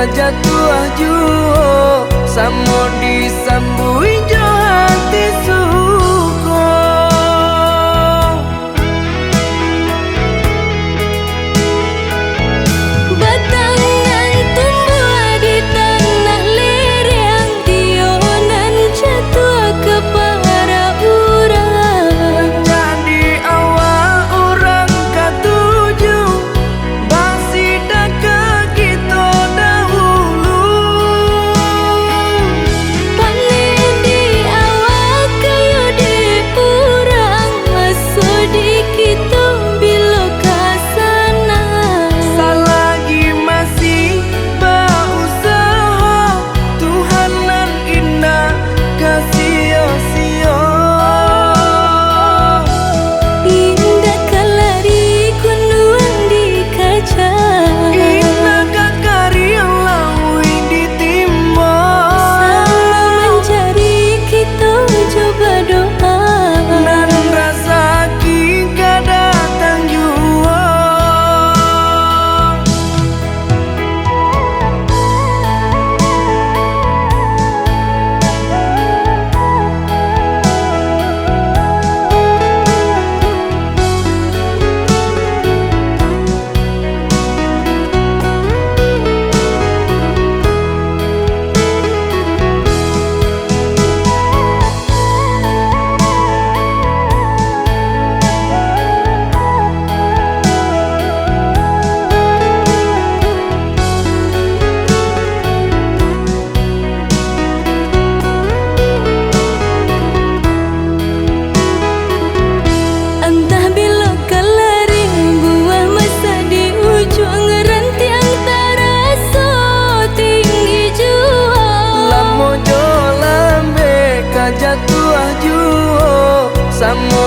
kajatuh juo samo disambui jo hati suko. Batangan tumbuh di tanah lereng, tionan jatuh ke para urang. Jadi awal orang katuju basida ke kita dahulu. Panen di awal kayu di urang, masuk di kita bila kasana. Selagi masih berusaha, Tuhanan indah kasih-sia. Indah kalari kunduang di kaca, Indah kakari yang lawi ditimba. sama mencari kita coba doa. Dan rasa kita datang jua. Entah bila kalari buah masa di ujung rantiang terasa tinggi jua. Lamo jo lambe kajatuh juo samo